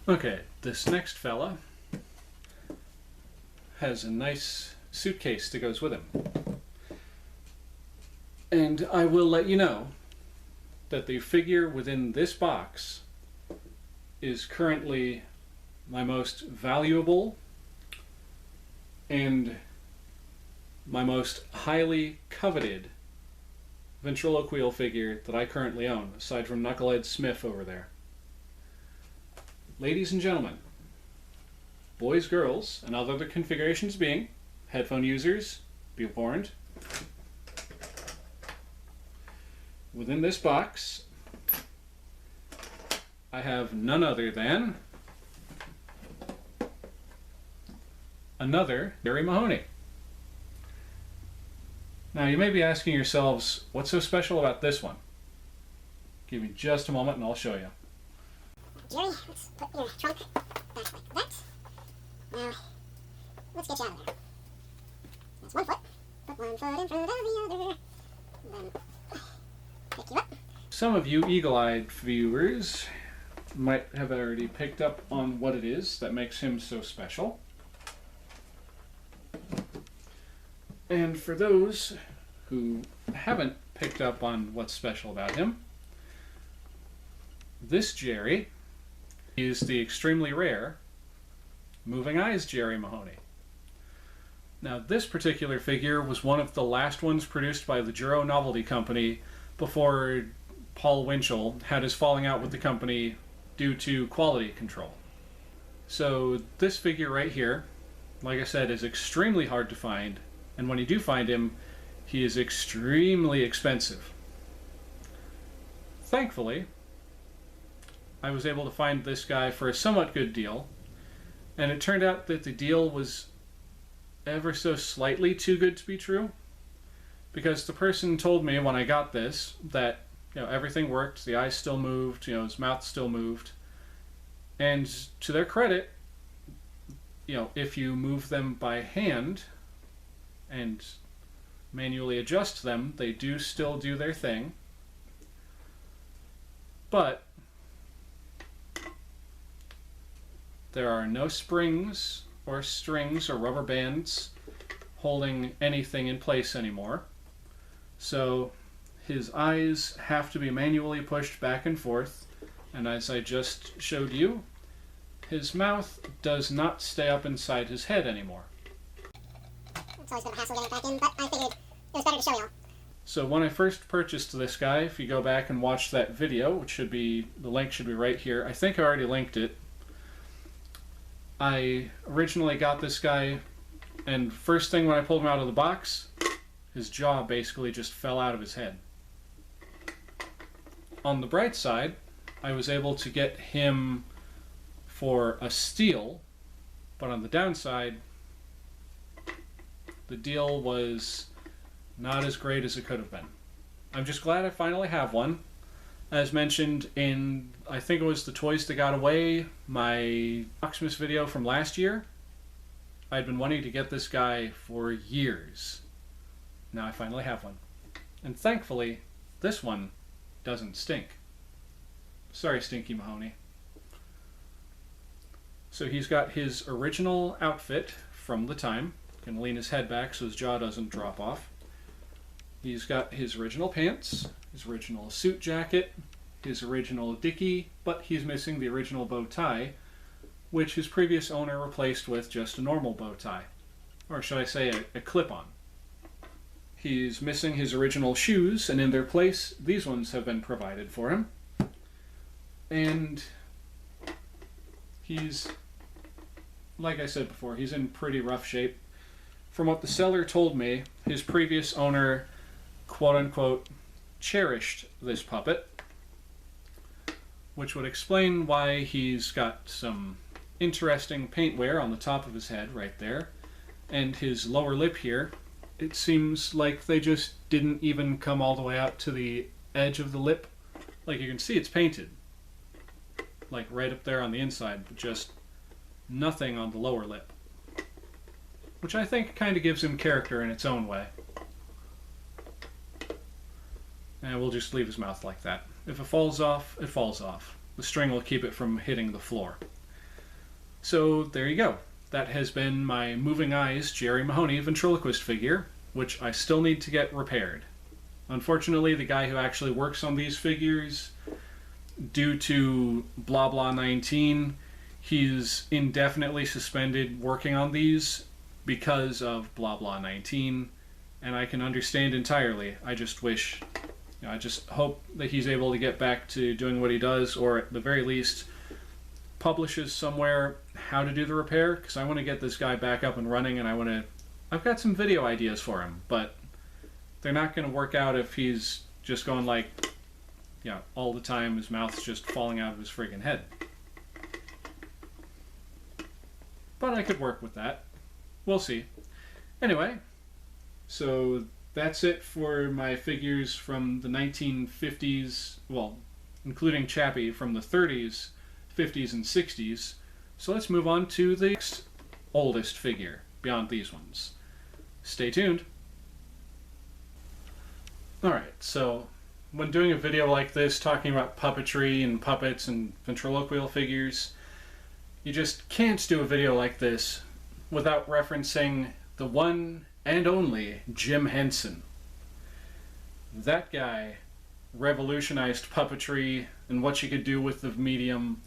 Okay, this next fella has a nice suitcase that goes with him. And I will let you know that the figure within this box is currently my most valuable and my most highly coveted ventriloquial figure that I currently own, aside from Knucklehead Smith over there. Ladies and gentlemen, boys, girls, and other configurations being, headphone users, be warned. Within this box, I have none other than another Jerry Mahoney. Now you may be asking yourselves, what's so special about this one? Give me just a moment and I'll show you. Jerry, let's put your trunk back like that. Now, let's get you out of there. That's one foot. Put one foot in front of the other. Then, pick you up. Some of you eagle-eyed viewers might have already picked up on what it is that makes him so special. And for those who haven't picked up on what's special about him, this Jerry is the extremely rare Moving Eyes Jerry Mahoney. Now, this particular figure was one of the last ones produced by the Juro Novelty Company before Paul Winchell had his falling out with the company due to quality control. So this figure right here, like I said, is extremely hard to find, and when you do find him, he is extremely expensive. Thankfully, I was able to find this guy for a somewhat good deal, and it turned out that the deal was ever so slightly too good to be true, because the person told me when I got this that everything worked, the eyes still moved, his mouth still moved, and to their credit, if you move them by hand and manually adjust them, they do still do their thing. But there are no springs or strings or rubber bands holding anything in place anymore. So his eyes have to be manually pushed back and forth, and as I just showed you, his mouth does not stay up inside his head anymore. It's always been a hassle getting it back in, but I figured it was better to show y'all. So when I first purchased this guy, if you go back and watch that video, which should be, the link should be right here. I think I already linked it. I originally got this guy, and first thing when I pulled him out of the box, his jaw basically just fell out of his head. On the bright side, I was able to get him for a steal, but on the downside, the deal was not as great as it could have been. I'm just glad I finally have one. As mentioned in, I think it was the Toys That Got Away, my Oxmas video from last year, I'd been wanting to get this guy for years. Now I finally have one. And thankfully, this one doesn't stink. Sorry, Stinky Mahoney. So he's got his original outfit from the time. Can lean his head back so his jaw doesn't drop off. He's got his original pants, his original suit jacket, his original dickie, but he's missing the original bow tie, which his previous owner replaced with just a normal bow tie. Or should I say a clip-on. He's missing his original shoes, and in their place, these ones have been provided for him. And he's, like I said before, he's in pretty rough shape. From what the seller told me, his previous owner, quote-unquote, cherished this puppet, which would explain why he's got some interesting paint wear on the top of his head right there, and his lower lip here. It seems like they just didn't even come all the way out to the edge of the lip. Like you can see it's painted, like right up there on the inside, but just nothing on the lower lip, which I think kind of gives him character in its own way. And we'll just leave his mouth like that. If it falls off, it falls off. The string will keep it from hitting the floor. So there you go. That has been my Moving Eyes Jerry Mahoney ventriloquist figure, which I still need to get repaired. Unfortunately, the guy who actually works on these figures, due to blah blah 19, he's indefinitely suspended working on these because of blah blah 19, and I can understand entirely. I just wish, I just hope that he's able to get back to doing what he does, or at the very least publishes somewhere how to do the repair, because I want to get this guy back up and running, and I've got some video ideas for him, but they're not going to work out if he's just going like, all the time his mouth's just falling out of his friggin' head. But I could work with that. We'll see. Anyway, so that's it for my figures from the 1950s, well, including Chappie from the 30s, 50s, and 60s. So let's move on to the next oldest figure beyond these ones. Stay tuned. Alright, so when doing a video like this talking about puppetry and puppets and ventriloquial figures, you just can't do a video like this without referencing the one and only Jim Henson. That guy revolutionized puppetry and what you could do with the medium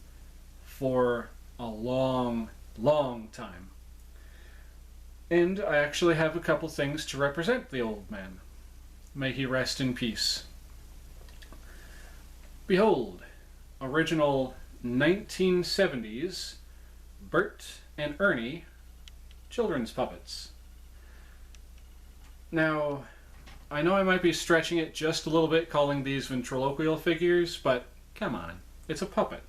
for a long, long time. And I actually have a couple things to represent the old man. May he rest in peace. Behold, original 1970s Bert and Ernie children's puppets. Now, I know I might be stretching it just a little bit calling these ventriloquial figures, but come on, it's a puppet.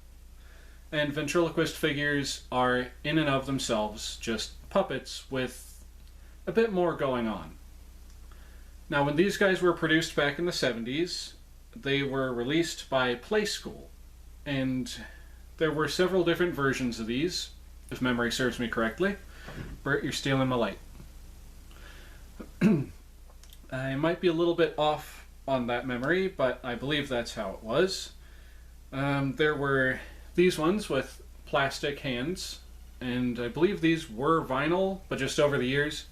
And ventriloquist figures are, in and of themselves, just puppets with a bit more going on. Now, when these guys were produced back in the 70s, they were released by Play School. And there were several different versions of these, if memory serves me correctly. Bert, you're stealing my light. I might be a little bit off on that memory, but I believe that's how it was. There were these ones with plastic hands, and I believe these were vinyl, but just over the years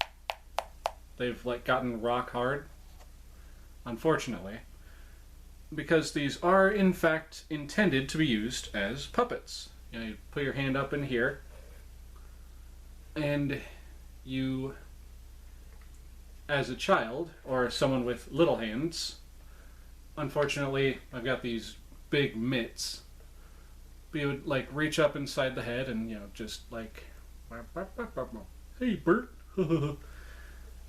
they've gotten rock hard, unfortunately, because these are in fact intended to be used as puppets. You put your hand up in here and you, as a child or someone with little hands, unfortunately I've got these big mitts, but you would reach up inside the head and just hey Bert.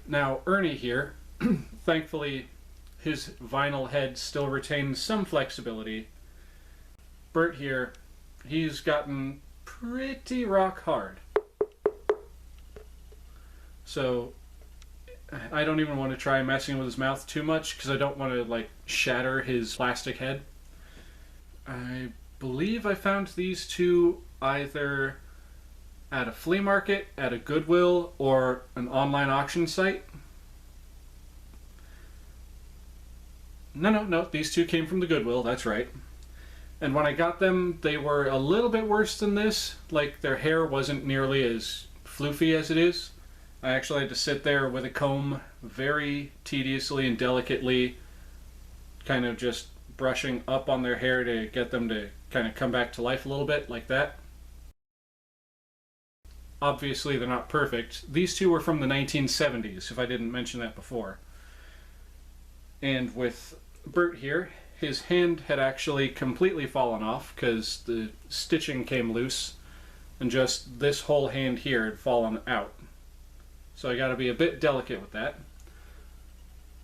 Now Ernie here, thankfully his vinyl head still retains some flexibility. Bert here, he's gotten pretty rock hard. So I don't even want to try messing with his mouth too much because I don't want to shatter his plastic head. I believe I found these two either at a flea market, at a Goodwill, or an online auction site. No, these two came from the Goodwill, that's right. And when I got them, they were a little bit worse than this. Their hair wasn't nearly as floofy as it is. I actually had to sit there with a comb very tediously and delicately, kind of just brushing up on their hair to get them to kind of come back to life a little bit, like that. Obviously, they're not perfect. These two were from the 1970s, if I didn't mention that before. And with Bert here, his hand had actually completely fallen off because the stitching came loose and just this whole hand here had fallen out. So I gotta be a bit delicate with that.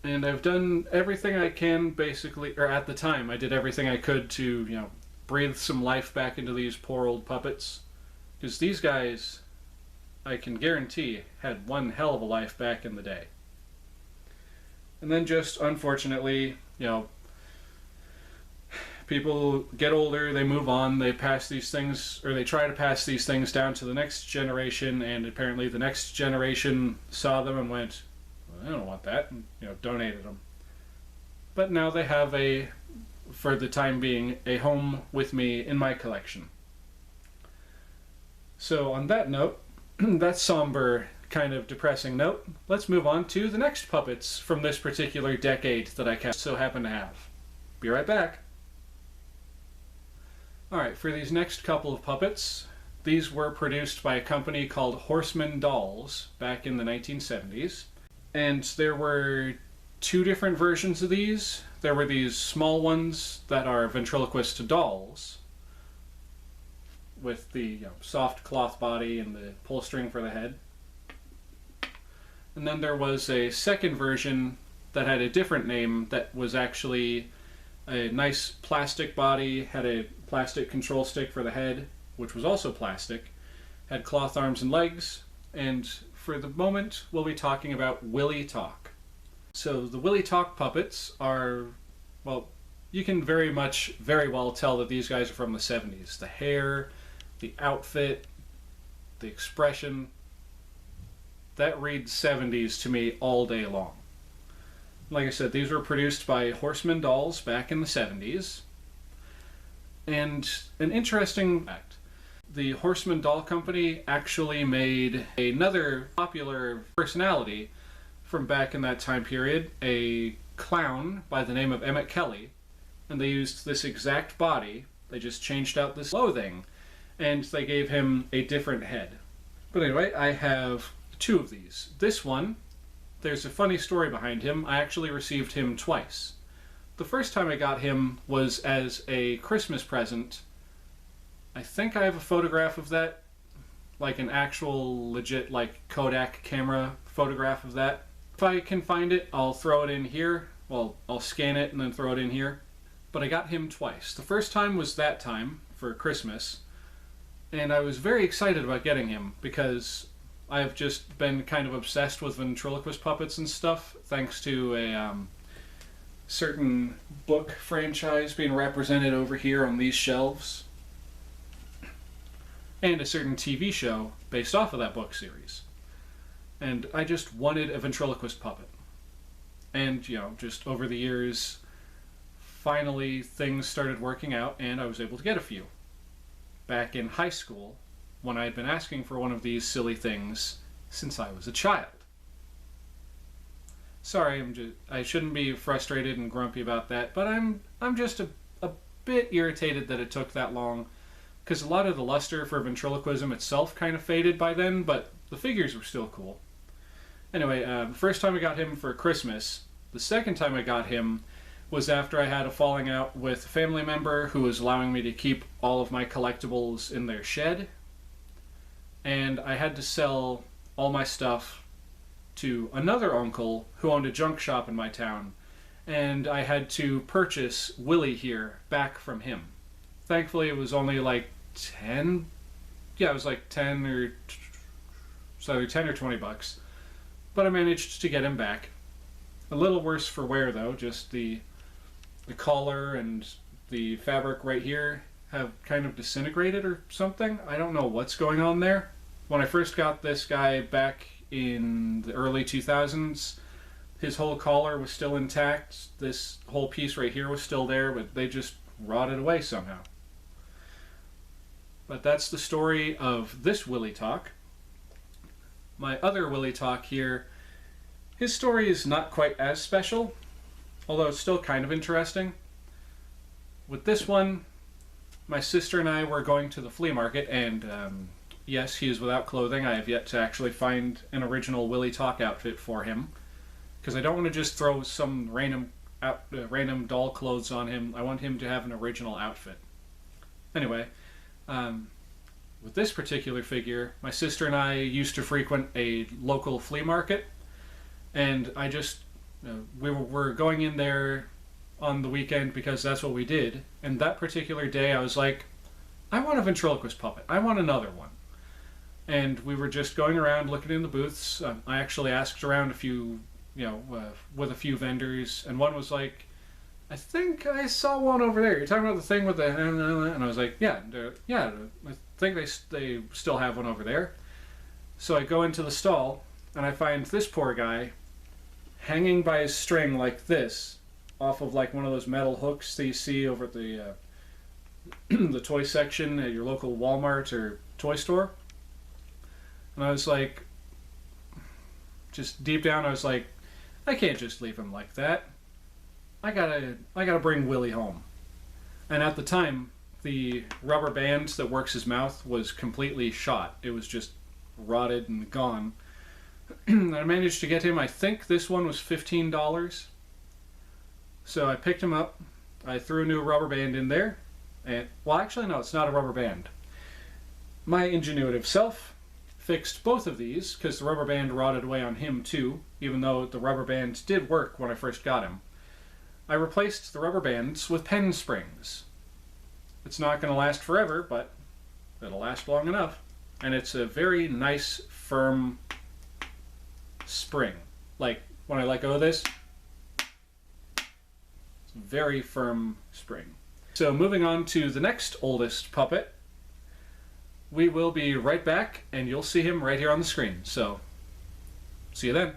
And I've done everything I can basically, or at the time I did everything I could to, breathe some life back into these poor old puppets. Because these guys, I can guarantee, had one hell of a life back in the day. And then just, unfortunately, people get older, they move on, they pass these things, or they try to pass these things down to the next generation, and apparently the next generation saw them and went, well, I don't want that, and, donated them. But now they have for the time being, a home with me in my collection. So on that note, that somber, kind of depressing note, let's move on to the next puppets from this particular decade that I so happen to have. Be right back. Alright, for these next couple of puppets, these were produced by a company called Horseman Dolls back in the 1970s. And there were two different versions of these. There were these small ones that are ventriloquist dolls with the soft cloth body and the pull string for the head. And then there was a second version that had a different name that was actually a nice plastic body, had a plastic control stick for the head, which was also plastic, had cloth arms and legs, and for the moment we'll be talking about Willy Talk. So the Willy Talk puppets are, well, you can very well tell that these guys are from the 70s. The hair, the outfit, the expression, that reads 70s to me all day long. Like I said, these were produced by Horseman Dolls back in the 70s. And an interesting fact, the Horseman Doll Company actually made another popular personality from back in that time period, a clown by the name of Emmett Kelly, and they used this exact body, they just changed out this clothing, and they gave him a different head. But anyway, I have two of these. This one, there's a funny story behind him. I actually received him twice. The first time I got him was as a Christmas present. I think I have a photograph of that, like an actual legit like Kodak camera photograph of that. If I can find it, I'll throw it in here. Well, I'll scan it and then throw it in here. But I got him twice. The first time was that time for Christmas, and I was very excited about getting him because I've just been kind of obsessed with ventriloquist puppets and stuff, thanks to a certain book franchise being represented over here on these shelves, and a certain TV show based off of that book series. And I just wanted a ventriloquist puppet. And, just over the years, finally things started working out and I was able to get a few. Back in high school, when I had been asking for one of these silly things since I was a child. Sorry, I shouldn't be frustrated and grumpy about that, but I'm just a bit irritated that it took that long, because a lot of the luster for ventriloquism itself kind of faded by then, but the figures were still cool. Anyway, the first time I got him for Christmas. The second time I got him was after I had a falling out with a family member who was allowing me to keep all of my collectibles in their shed. And I had to sell all my stuff to another uncle who owned a junk shop in my town. And I had to purchase Willy here back from him. Thankfully, it was only like 10... Yeah, it was like 10 or... So 10 or 20 bucks. But I managed to get him back. A little worse for wear, though. Just the collar and the fabric right here have kind of disintegrated or something. I don't know what's going on there. When I first got this guy back in the early 2000s, his whole collar was still intact. This whole piece right here was still there, but they just rotted away somehow. But that's the story of this Willy Talk. My other Willy Talk here, his story is not quite as special, although it's still kind of interesting. With this one, my sister and I were going to the flea market, and yes, he is without clothing. I have yet to actually find an original Willy Talk outfit for him, because I don't want to just throw some random doll clothes on him. I want him to have an original outfit. Anyway, with this particular figure, my sister and I used to frequent a local flea market, and I just, we were going in there on the weekend because that's what we did, and that particular day I was like, I want a ventriloquist puppet. I want another one. And we were just going around looking in the booths. I actually asked around a few, with a few vendors, and one was like, I think I saw one over there. You're talking about the thing with the... And I was like, yeah, I think they still have one over there. So I go into the stall, and I find this poor guy hanging by his string like this, off of like one of those metal hooks that you see over at the the toy section at your local Walmart or toy store. And I was like, just deep down, I was like, I can't just leave him like that. I gotta bring Willy home. And at the time, the rubber band that works his mouth was completely shot. It was just rotted and gone. And I managed to get him, I think this one was $15. So I picked him up, I threw a new rubber band in there, and, well actually no, it's not a rubber band. My ingenuitive self fixed both of these, because the rubber band rotted away on him too, even though the rubber band did work when I first got him. I replaced the rubber bands with pen springs. It's not going to last forever, but it'll last long enough. And it's a very nice, firm spring. Like, when I let go of this, it's a very firm spring. So moving on to the next oldest puppet, we will be right back, and you'll see him right here on the screen. So, see you then.